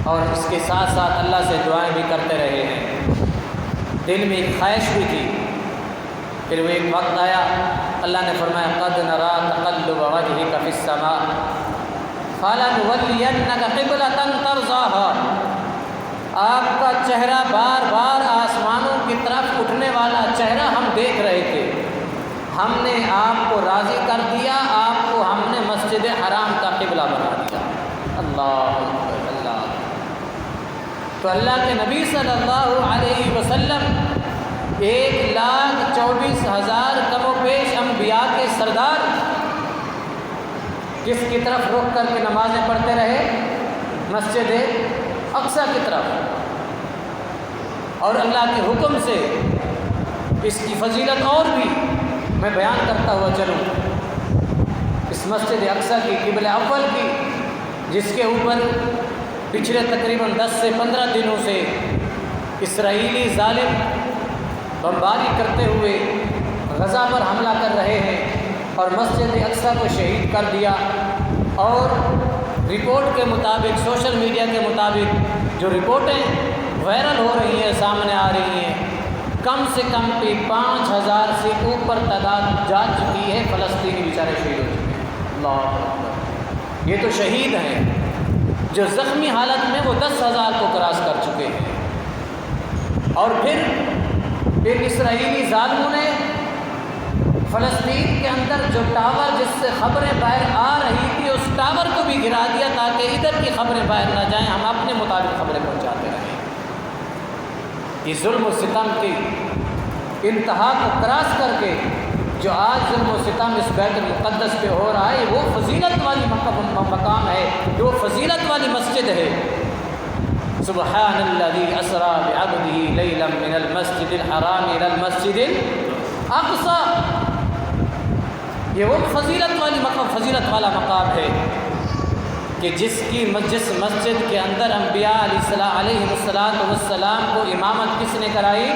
اور اس کے ساتھ ساتھ اللہ سے دعائیں بھی کرتے رہے ہیں۔ دل میں ایک خواہش بھی تھی، پھر وہ ایک وقت آیا، اللہ نے فرمایا قد نرا تقلب وجهك في السماء فلنولینک قبلۃ ترضاها، آپ کا چہرہ بار بار آسمانوں کی طرف اٹھنے والا چہرہ ہم دیکھ رہے تھے، ہم نے آپ کو راضی کر دیا، آپ کو ہم نے مسجد حرام کا قبلہ بنا دیا۔ اللہ اکبر، اللہ۔ تو اللہ کے نبی صلی اللہ علیہ وسلم 1,24,000 کم و بیش انبیاء کے سردار کس کی طرف رخ کر کے نمازیں پڑھتے رہے؟ مسجد اقصیٰ کی طرف۔ اور اللہ کے حکم سے اس کی فضیلت اور بھی میں بیان کرتا ہوا چلوں۔ اس مسجد اقصیٰ کی قبلہ اول کی، جس کے اوپر پچھلے تقریباً 10 سے 15 دنوں سے اسرائیلی ظالم بمباری کرتے ہوئے غزہ پر حملہ کر رہے ہیں اور مسجد اقصیٰ کو شہید کر دیا۔ اور رپورٹ کے مطابق، سوشل میڈیا کے مطابق جو رپورٹیں وائرل ہو رہی ہیں، سامنے آ رہی ہیں، کم سے کم بھی 5,000 سے اوپر تعداد جا چکی ہے، فلسطینی بیچارے شہید ہو چکے ہیں۔ اللہ اکبر۔ یہ تو شہید ہیں، جو زخمی حالت میں وہ 10,000 کو کراس کر چکے ہیں۔ اور پھر اسرائیلی ظالموں نے فلسطین کے اندر جو ٹاور جس سے خبریں باہر آ رہی تھی، اس ٹاور کو بھی گرا دیا تاکہ ادھر کی خبریں باہر نہ جائیں، ہم اپنے مطابق خبریں پہنچاتے رہیں۔ یہ ظلم و ستم کی انتہا کو کراس کر کے جو آج ظلم و ستم اس بیت المقدس پہ ہو رہا ہے، وہ فضیلت والی مقام ہے، وہ فضیلت والی مسجد ہے۔ سبحان الذی اسری بعبدہ لیلا من المسجد الحرام الی المسجد الاقصی۔ یہ وہ فضیلت والا مقام ہے کہ جس مسجد کے اندر انبیاء علیہ السلام کو امامت کس نے کرائی؟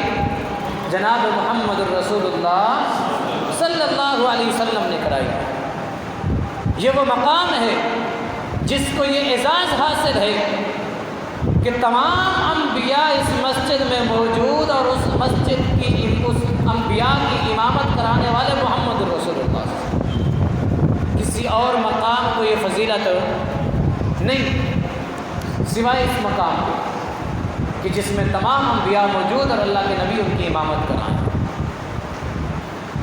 جناب محمد الرسول اللہ صلی اللہ علیہ وسلم نے کرائی۔ یہ وہ مقام ہے جس کو یہ اعزاز حاصل ہے کہ تمام انبیاء اس مسجد میں موجود، اور اس مسجد کی اس انبیاء کی امامت کرانے والے محمد الرسول اللہ۔ کسی اور مقام کو یہ فضیلت نہیں سوائے اس مقام کے کہ جس میں تمام انبیاء موجود اور اللہ کے نبی ان کی امامت کرائیں۔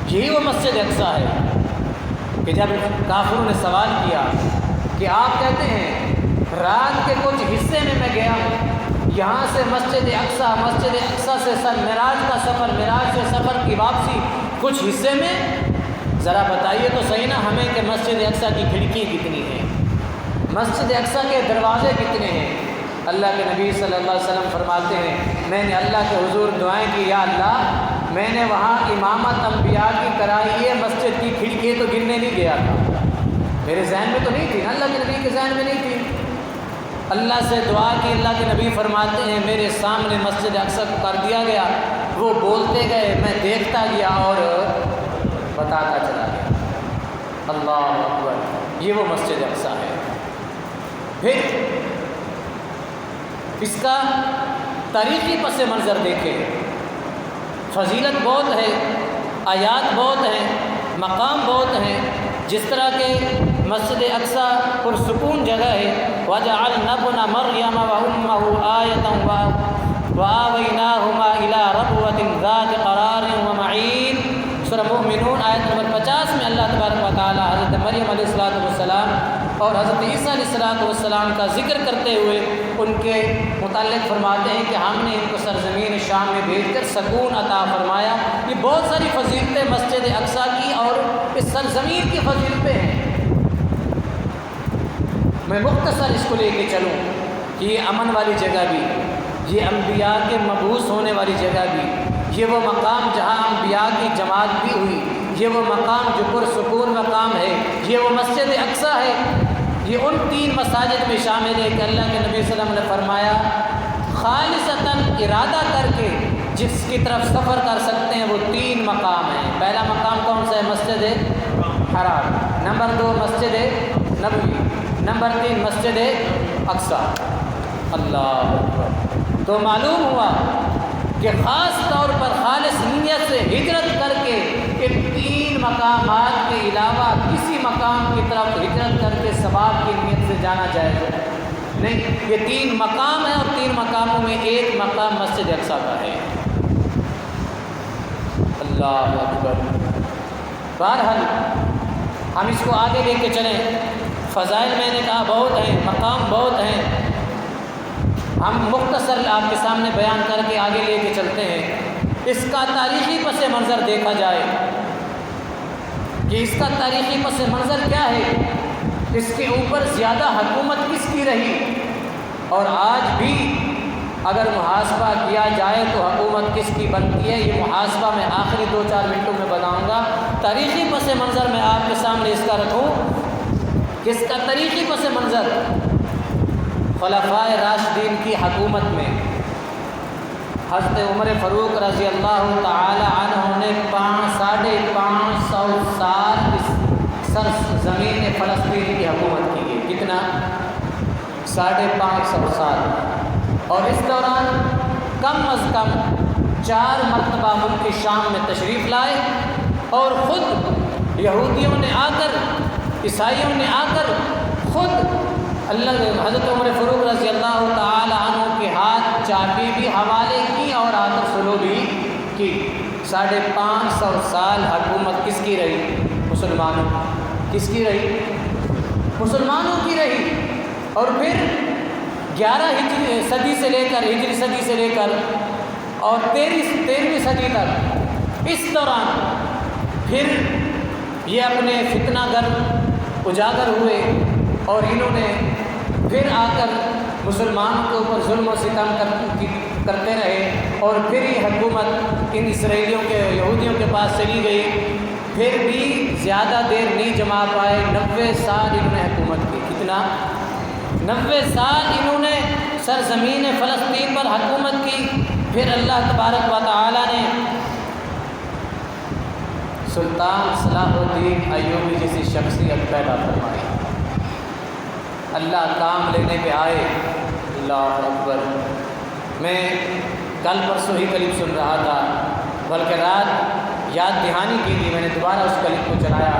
یہی وہ مسجد اقصیٰ ہے کہ جب کافروں نے سوال کیا کہ آپ کہتے ہیں رات کے کچھ حصے میں گیا ہوں، یہاں سے مسجد اقصیٰ سے معراج کا سفر، معراج سے سفر کی واپسی کچھ حصے میں، ذرا بتائیے تو صحیح نا ہمیں کہ مسجد اقصیٰ کی کھڑکی کتنی ہے، مسجد اقصیٰ کے دروازے کتنے ہیں؟ اللہ کے نبی صلی اللہ علیہ وسلم فرماتے ہیں میں نے اللہ کے حضور دعائیں کی، یا اللہ میں نے وہاں امامت انبیاء کی کرائی ہے، مسجد کی کھڑکی تو گننے نہیں گیا تھا، میرے ذہن میں تو نہیں تھی، اللہ کے نبی کے ذہن میں نہیں تھی۔ اللہ سے دعا کی، اللہ کے نبی فرماتے ہیں میرے سامنے مسجد اقصیٰ کو کر دیا گیا، وہ بولتے گئے، میں دیکھتا گیا اور بتاتا چلا گیا۔ اللہ اکبر، یہ وہ مسجد اقصیٰ ہے۔ پھر اس کا تاریخی پس منظر دیکھیں، فضیلت بہت ہے، آیات بہت ہیں، مقام بہت ہیں۔ جس طرح کہ مسجد اقصیٰ پرسکون جگہ ہے، وَجَعَلْنَا ابْنَ مَرْيَمَ وَأُمَّهُ آیَةً وَآوَيْنَاهُمَا إِلَىٰ رَبْوَةٍ ذَاتِ قَرَارٍ وَمَعِينٍ۔ سورہ مومنون آیت نمبر 50 میں اللہ تبارک و تعالیٰ حضرت مریم علیہ السلام اور حضرت عیسیٰ علیہ السلام کا ذکر کرتے ہوئے ان کے متعلق فرماتے ہیں کہ ہم نے ان کو سرزمین شام میں بھیج کر سکون عطا فرمایا۔ یہ بہت ساری فضیلتیں مسجد اقصیٰ کی اور اس سرزمین کی فضیلتیں ہیں۔ میں مختصر اس کو لے کے چلوں کہ یہ امن والی جگہ بھی، یہ انبیاء کے مبعوث ہونے والی جگہ بھی، یہ وہ مقام جہاں انبیاء کی جماعت بھی ہوئی، یہ وہ مقام جو پرسکون مقام ہے، یہ وہ مسجد اقصیٰ ہے۔ یہ ان 3 مساجد میں شامل ہے کہ اللہ کے نبی صلی اللہ علیہ وسلم نے فرمایا خالصتاً ارادہ کر کے جس کی طرف سفر کر سکتے ہیں وہ 3 مقام ہیں۔ پہلا مقام کون سا ہے؟ مسجد حرام، نمبر 2 مسجد نبوی، نمبر 3 مسجد اقصیٰ۔ اللہ اکبر۔ تو معلوم ہوا کہ خاص طور پر خالص نیت سے ہجرت کر کے ان 3 مقامات کے علاوہ کسی مقام کی طرف ہجرت کر کے ثواب کی نیت سے جانا جائز نہیں۔ یہ 3 مقام ہیں اور 3 مقاموں میں ایک مقام مسجد اقصیٰ کا ہے۔ اللہ اکبر۔ بہرحال ہم اس کو آگے لے کے چلیں۔ فضائل میں نے کہا بہت ہیں، مقام بہت ہیں، ہم مختصر آپ کے سامنے بیان کر کے آگے لے کے چلتے ہیں۔ اس کا تاریخی پس منظر دیکھا جائے کہ اس کا تاریخی پس منظر کیا ہے، اس کے اوپر زیادہ حکومت کس کی رہی، اور آج بھی اگر محاسبہ کیا جائے تو حکومت کس کی بنتی ہے، یہ محاسبہ میں آخری 2-4 منٹوں میں بتاؤں گا۔ تاریخی پس منظر میں آپ کے سامنے اس کا رکھوں، کس کا تاریخی پس منظر؟ خلفائے راشدین کی حکومت میں حضرت عمر فاروق رضی اللہ تعالی عنہ نے 550 سال اس سرزمین فلسطین کی حکومت کی ہے۔ کتنا؟ 550 سال۔ اور اس دوران کم از کم 4 مرتبہ ملک شام میں تشریف لائے، اور خود یہودیوں نے آ کر، عیسائیوں نے آ کر خود حضرت عمر فاروق رضی اللہ تعالی عنہ کے ہاتھ چابی بھی حوالے کی اور آ کر سلو بھی کی۔ 550 سال حکومت کس کی رہی؟ مسلمانوں۔ کس کی رہی؟ مسلمانوں کی رہی۔ اور پھر 11 ہجری صدی سے لے کر، ہجری صدی سے لے کر اور 13ویں صدی تک، اس دوران پھر یہ اپنے فتنہ گر اجاگر ہوئے، اور انہوں نے پھر آ کر مسلمانوں کے اوپر ظلم و ستم کرتے رہے، اور پھر یہ حکومت ان اسرائیلیوں کے، یہودیوں کے پاس چلی گئی۔ پھر بھی زیادہ دیر نہیں جما پائے، 90 سال انہوں نے حکومت کی۔ کتنا؟ 90 سال انہوں نے سرزمین فلسطین پر حکومت کی۔ پھر اللہ تبارک و تعالی نے سلطان صلاح الدین ایوبی جیسی شخصیت پیدا فرمائی۔ اللہ کام لینے پہ آئے۔ اللہ اکبر۔ میں کل پرسوں ہی کلپ سن رہا تھا، بلکہ رات یاد دہانی کی تھی، میں نے دوبارہ اس کلپ کو چلایا۔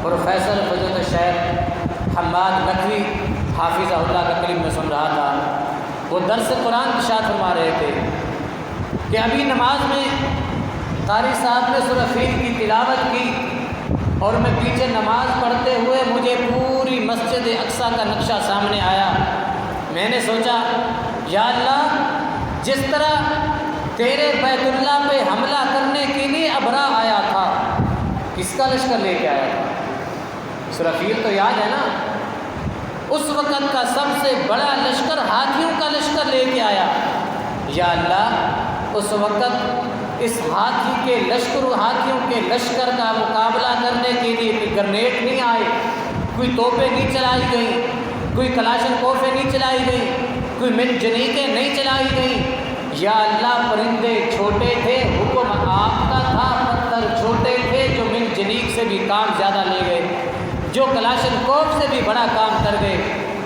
پروفیسر فضیلت الشیخ حماد نقوی حافظہ اللہ کا کلپ میں سن رہا تھا۔ وہ درس قرآن ارشاد فرما رہے تھے کہ ابھی نماز میں قاری صاحب نے سورہ فیل کی تلاوت کی، اور میں پیچھے نماز پڑھتے ہوئے مجھے پوری مسجد اقصیٰ کا نقشہ سامنے آیا۔ میں نے سوچا یا اللہ، جس طرح تیرے بیت اللہ پہ حملہ کرنے کے لیے ابرا آیا تھا، کس کا لشکر لے کے آیا تھا؟ سورہ فیل تو یاد ہے نا؟ اس وقت کا سب سے بڑا لشکر ہاتھیوں کا لشکر لے کے آیا۔ یا اللہ، اس وقت اس ہاتھی کے لشکر، ہاتھیوں کے لشکر کا مقابلہ کرنے کے لیے کوئی گرنیڈ نہیں آئے، کوئی توپیں نہیں چلائی گئیں، کوئی کلاشن کوفیں نہیں چلائی گئیں، کوئی منجنیقیں نہیں چلائی گئیں۔ یا اللہ، پرندے چھوٹے تھے، حکم آپ کا تھا، پتھر چھوٹے تھے جو منجنیق سے بھی کام زیادہ لے گئے، جو کلاشن کوف سے بھی بڑا کام کر گئے۔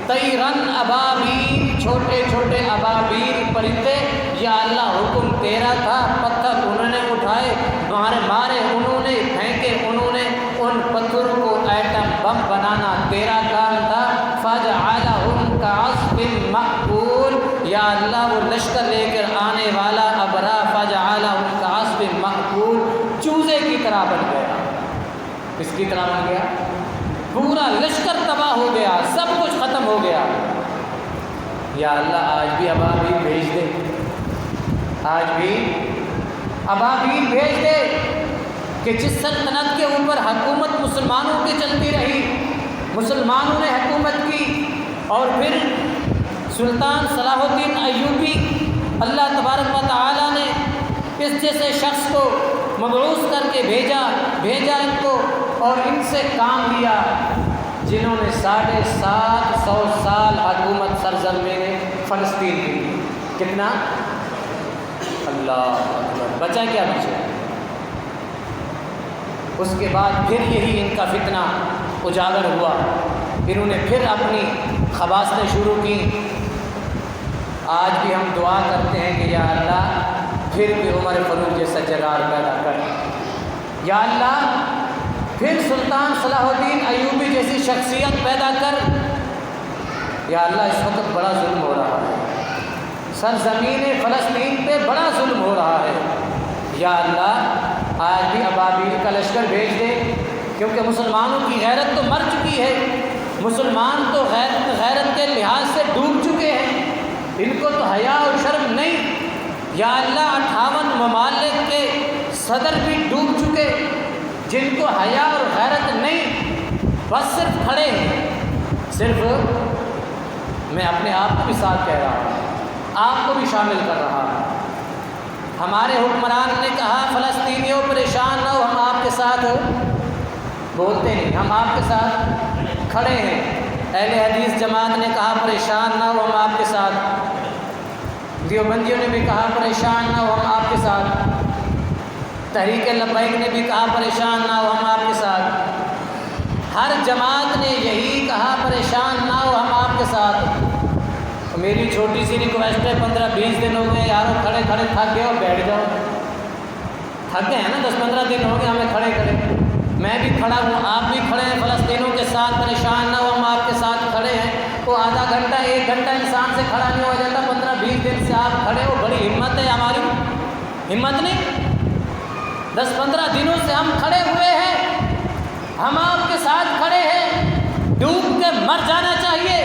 طیرن ابابیل، چھوٹے چھوٹے ابابیل پرندے، یا اللہ حکم تیرا تھا، پتھر انہوں نے اٹھائے، مارے انہوں نے، پھینکے انہوں نے، ان پتھروں کو ایٹم بم بنانا تیرا کام تھا۔ فجعلہم کعصف مأکول، یا اللہ وہ لشکر لے کر آنے والا ابرا فجعلہم کعصف مأکول، چوزے کی طرح بن گیا۔ کس کی طرح بن گیا؟ پورا لشکر تباہ ہو گیا، سب کچھ ختم ہو گیا۔ یا اللہ، آج بھی ابابیل بھیج دے، آج بھی ابابیل بھیج دے، کہ جس سلطنت کے اوپر حکومت مسلمانوں کی چلتی رہی، مسلمانوں نے حکومت کی، اور پھر سلطان صلاح الدین ایوبی، اللہ تبارک و تعالی نے اس جیسے شخص کو مبعوث کر کے بھیجا ان کو، اور ان سے کام لیا، جنہوں نے 750 سال حکومت سرزمین فلسطین کی۔ کتنا؟ اللہ اکبر۔ بچا کیا بچا؟ اس کے بعد پھر یہی ان کا فتنہ اجاگر ہوا، انہوں نے پھر اپنی خباثتیں شروع کی، آج بھی ہم دعا کرتے ہیں کہ یا اللہ پھر بھی عمر فاروق جیسا جرار پیدا کر، یا اللہ پھر سلطان صلاح الدین ایوبی جیسی شخصیت پیدا کر۔ یا اللہ اس وقت بڑا ظلم ہو رہا ہے، سرزمین فلسطین پہ بڑا ظلم ہو رہا ہے، یا اللہ آج بھی ابابیل کا لشکر بھیج دے، کیونکہ مسلمانوں کی غیرت تو مر چکی ہے، مسلمان تو غیرت کے لحاظ سے ڈوب چکے ہیں، ان کو تو حیا اور شرم نہیں۔ یا اللہ 58 ممالک کے صدر بھی ڈوب چکے، جن کو حیا اور غیرت نہیں، بس صرف کھڑے ہیں۔ صرف میں اپنے آپ کو بھی ساتھ کہہ رہا ہوں، آپ کو بھی شامل کر رہا ہوں۔ ہمارے حکمران نے کہا فلسطینیوں پریشان نہ ہو، ہم آپ کے ساتھ بولتے نہیں، ہم آپ کے ساتھ کھڑے ہیں۔ اہل حدیث جماعت نے کہا پریشان نہ ہو، ہم آپ کے ساتھ۔ دیوبندیوں نے بھی کہا پریشان نہ ہو، ہم آپ کے ساتھ۔ تحریک لبیک نے بھی کہا پریشان نہ ہو، ہم آپ کے ساتھ۔ ہر جماعت نے یہی کہا پریشان نہ ہو، ہم آپ کے ساتھ۔ میری چھوٹی سی ریکویسٹ ہے، 15-20 دن ہو گئے یارو کھڑے کھڑے تھک گئے ہو، بیٹھ جاؤ۔ تھک گئے ہیں نا، 10-15 دن ہو گئے ہمیں کھڑے کھڑے، میں بھی کھڑا ہوں، آپ بھی کھڑے ہیں، فلسطینوں کے ساتھ پریشان نہ ہو، ہم آپ کے ساتھ کھڑے ہیں۔ وہ آدھا گھنٹہ 1 گھنٹہ انسان سے کھڑا نہیں ہو جاتا، 15-20 دن سے آپ کھڑے ہو، بڑی ہمت ہے ہماری، ہمت نہیں؟ 10-15 دنوں سے ہم کھڑے ہوئے ہیں، ہم آپ کے ساتھ کھڑے ہیں۔ ڈوب کے مر جانا چاہیے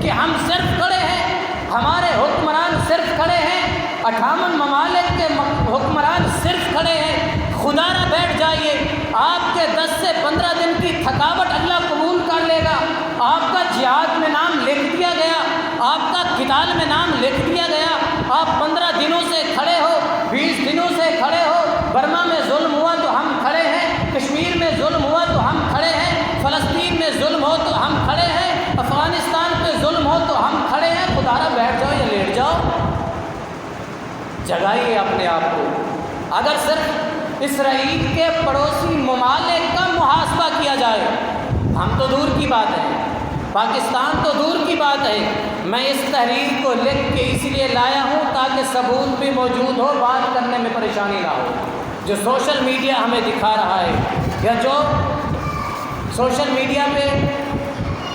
کہ ہم صرف کھڑے ہیں، ہمارے حکمران صرف کھڑے ہیں، 58 ممالک کے حکمران صرف کھڑے ہیں۔ خدا نہ بیٹھ جائیے، آپ کے 10 سے 15 دن کی تھکاوٹ اللہ قبول کر لے گا۔ آپ کا جہاد میں نام لکھ دیا گیا، آپ کا قتال میں نام لکھ دیا گیا۔ آپ 15 دنوں سے کھڑے ہو، 20 دنوں سے کھڑے ہو۔ برما میں ظلم ہوا تو ہم کھڑے ہیں، کشمیر میں ظلم ہوا تو ہم کھڑے ہیں، فلسطین میں ظلم ہو تو ہم کھڑے ہیں، افغانستان پہ ظلم ہو تو ہم کھڑے ہیں۔ خدا نہ بیٹھ جاؤ یا لیٹ جاؤ، جگائیے اپنے آپ کو۔ اگر صرف اسرائیل کے پڑوسی ممالک کا محاسبہ کیا جائے، ہم تو دور کی بات ہے، پاکستان تو دور کی بات ہے۔ میں اس تحریر کو لکھ کے اس لیے لایا ہوں تاکہ ثبوت بھی موجود ہو، بات کرنے میں پریشانی نہ ہو۔ جو سوشل میڈیا ہمیں دکھا رہا ہے، یا جو سوشل میڈیا پہ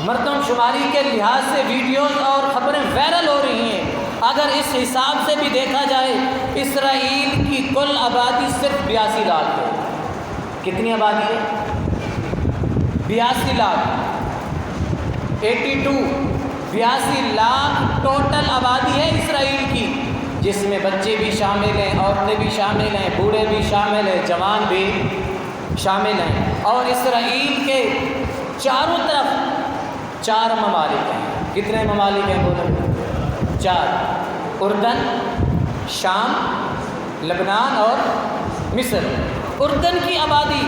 مردم شماری کے لحاظ سے ویڈیوز اور خبریں وائرل ہو رہی ہیں، اگر اس حساب سے بھی دیکھا جائے، اسرائیل کی کل آبادی صرف 82 لاکھ ہے۔ کتنی آبادی ہے؟ 82 لاکھ، 82 لاکھ ٹوٹل آبادی ہے اسرائیل کی، جس میں بچے بھی شامل ہیں، عورتیں بھی شامل ہیں، بوڑھے بھی شامل ہیں، جوان بھی شامل ہیں۔ اور اسرائیل کے چاروں طرف 4 ممالک ہیں۔ کتنے ممالک ہیں بولو؟ 4، اردن، شام، لبنان اور مصر۔ اردن کی آبادی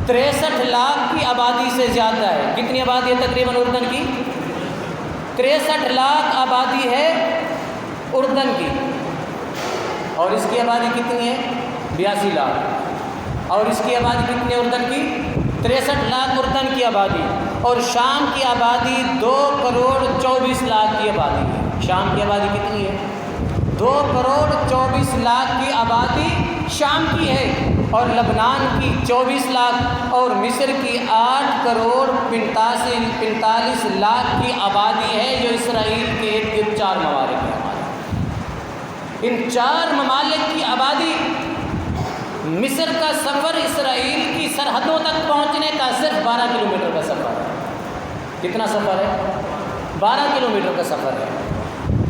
63 لاکھ کی آبادی سے زیادہ ہے۔ کتنی آبادی ہے تقریباً اردن کی؟ 63 لاکھ آبادی ہے اردن کی، اور اس کی آبادی کتنی ہے؟ 82 لاکھ۔ اور اس کی آبادی کتنی ہے اردن کی؟ 63 لاکھ اردن کی آبادی، اور شام کی آبادی 2,24,00,000 کی آبادی ہے۔ شام کی آبادی کتنی ہے؟ 2,24,00,000 کی آبادی شام کی ہے، اور لبنان کی 24 لاکھ، اور مصر کی 8,45,00,000 کی آبادی ہے، جو اسرائیل کے ارد گرد 4 ممالک ہیں۔ ان 4 ممالک کی آبادی، مصر کا سفر اسرائیل کی سرحدوں تک پہنچنے کا صرف 12 کلومیٹر کا سفر ہے۔ کتنا سفر ہے؟ 12 کلومیٹر کا سفر ہے،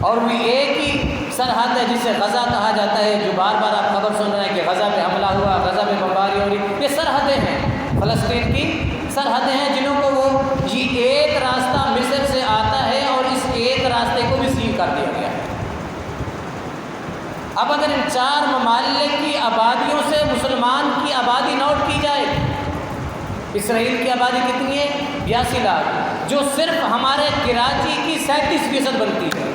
اور وہ ایک ہی سرحد ہے جسے غزہ کہا جاتا ہے، جو بار بار آپ خبر سن رہے ہیں کہ غزہ پہ حملہ ہوا، غزہ پہ بمباری ہو رہی۔ یہ سرحدیں ہیں، فلسطین کی سرحدیں ہیں، جنہوں کو وہ یہ ایک راستہ مصر سے آتا ہے، اور اس ایک راستے کو بھی سیل کر دیا گیا ہے۔ اب اگر ان 4 ممالک کی آبادیوں سے مسلمان کی آبادی نوٹ کی جائے، اسرائیل کی آبادی کتنی ہے؟ 82 لاکھ، جو صرف ہمارے کراچی کی 37% بنتی ہے۔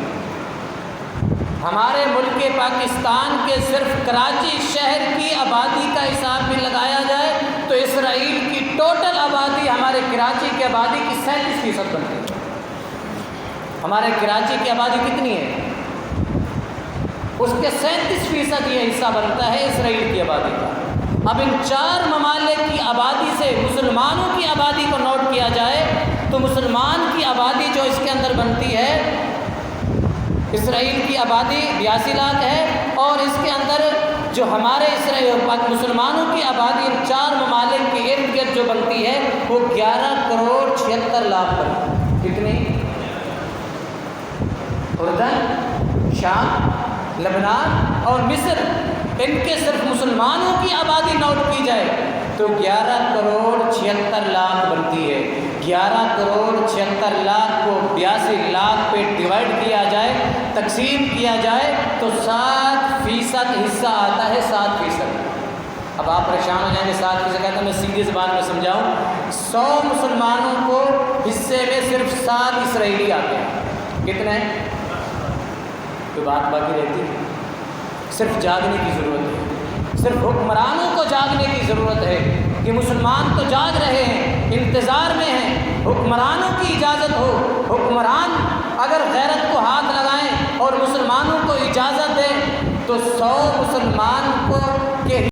ہمارے ملک پاکستان کے صرف کراچی شہر کی آبادی کا حساب بھی لگایا جائے تو اسرائیل کی ٹوٹل آبادی ہمارے کراچی کی آبادی کی 37% بنتی ہے۔ ہمارے کراچی کی آبادی کتنی ہے؟ اس کے 37% یہ حصہ بنتا ہے اسرائیل کی آبادی کا۔ اب ان 4 ممالک کی آبادی سے مسلمانوں کی آبادی کو نوٹ کیا جائے تو مسلمان کی آبادی جو اس کے اندر بنتی ہے، اسرائیل کی آبادی 82 لاکھ ہے، اور اس کے اندر جو ہمارے مسلمانوں کی آبادی ان 4 ممالک کے ارد گرد جو بنتی ہے وہ 11 کروڑ 76 لاکھ بنتی ہے۔ کتنی؟ اردن، شام، لبنان اور مصر، ان کے صرف مسلمانوں کی آبادی نوٹ کی جائے تو 11 کروڑ 76 لاکھ بنتی ہے۔ 11 کروڑ 76 لاکھ کو 82 لاکھ پہ ڈیوائڈ کیا جائے، تقسیم کیا جائے تو 7% حصہ آتا ہے۔ 7%۔ اب آپ پریشان ہو جائیں گے 7% کہتا ہے، میں سیدھی زبان میں سمجھاؤں، 100 مسلمانوں کو حصے میں صرف 7 اسرائیلی آتے ہیں۔ کتنے؟ کوئی بات باقی رہتی ہے؟ صرف جاگنے کی ضرورت ہے، صرف حکمرانوں کو جاگنے کی ضرورت ہے کہ مسلمان تو جاگ رہے ہیں، انتظار میں ہیں، حکمرانوں کی اجازت ہو۔ حکمران اگر غیرت کو ہاتھ لگائیں اور مسلمانوں کو اجازت دیں تو 100 مسلمان کو